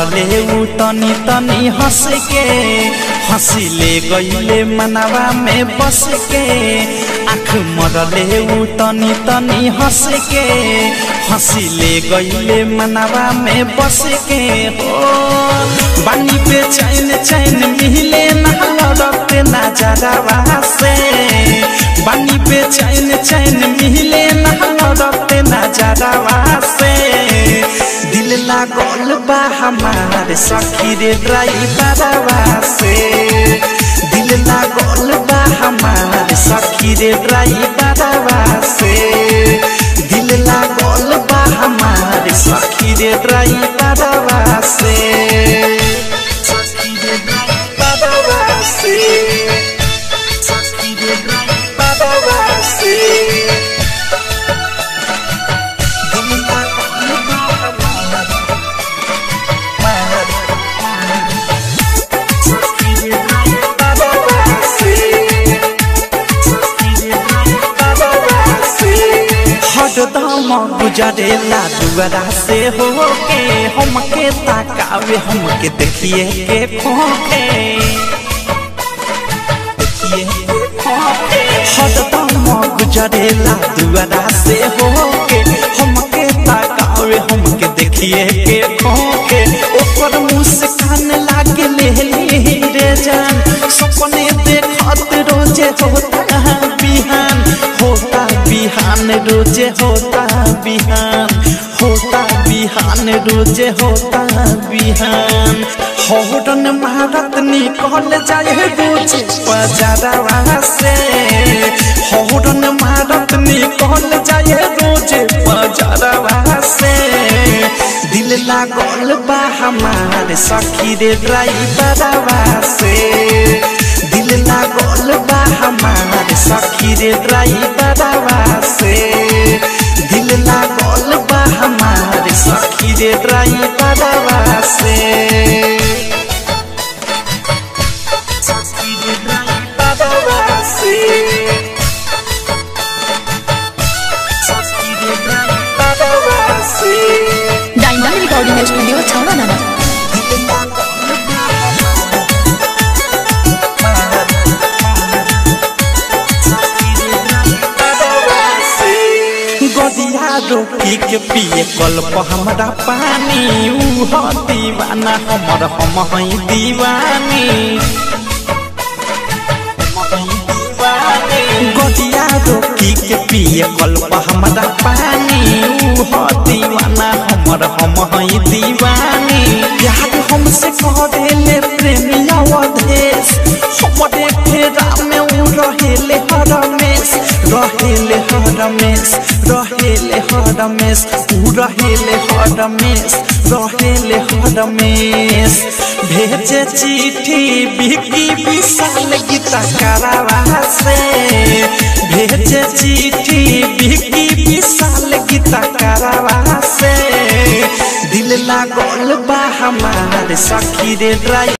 मरले उ तनी तनी हंस के हंसिले गईले मनवा में बस के आँख मरले उ तनी तनी हंस के हंसिले गईले मनवा में बस के हो बानी पे चैन चैन मिले ना लड़ते नजरवा से बानी पे चैन चैन मिले ना लड़ते नजरवा से दिल लागल बा हमारे सखी रे ड्राइवरवा से दिल लागल बा हमारे सखी रे ड्राइवरवा से दिल लागल बा हमारे सखी रे ड्राइवरवा से सखी रे ड्राइवरवा से सखी रे ड्राइवरवा से हरदम गुजरेला दुआरा से होके हमके ताकावे हमके देखिए के खोके हरदम गुजरेला दुआरा से होके हमके ताकावे हमके देखिए के खोके ओकर मुस्कान लागे लेली रे जान सपने देखत रोजे होता बिहान होता बिहान रोजे होता बिहान होता बिहान रोजे होता बिहान हौरन मारत निकल जाए रोजे बजारवा से हौरन मारत निकल जाए रोजे बजारवा से दिल लागल बा हमारे सखी रे ड्राइवरवा से दिल लागल बा हमारे सखी रे ड्राइवरवा से दिल लागल बा हमारे सखी रे ड्राइवरवा से सखी रे ड्राइवरवा से सखी रे ड्राइवरवा से डायनामिक रिकॉर्डिंग स्टूडियो छावना गदिया रोकी के पिए कल्प हमरा पानी ऊ दीवाना हमर हम हई दीवानी गदिया रोकी के पिए कल्प हमरा पानी ऊ दीवाना हमर हम हई दीवानी प्यार हमसे करेले प्रेमिया वधेश हमरे फेरा में ऊ रहेले हरमेश रहेले हरमेश रहेले हरमेश ऊ रहेले हरमेश रहेले हरमेश भेजे चिट्ठी बिकी विशाल गीता करावा से भेजे चिट्ठी बिकी विशाल गीता करावा से दिल लागल बा हमारे सखी रे ड्राइवर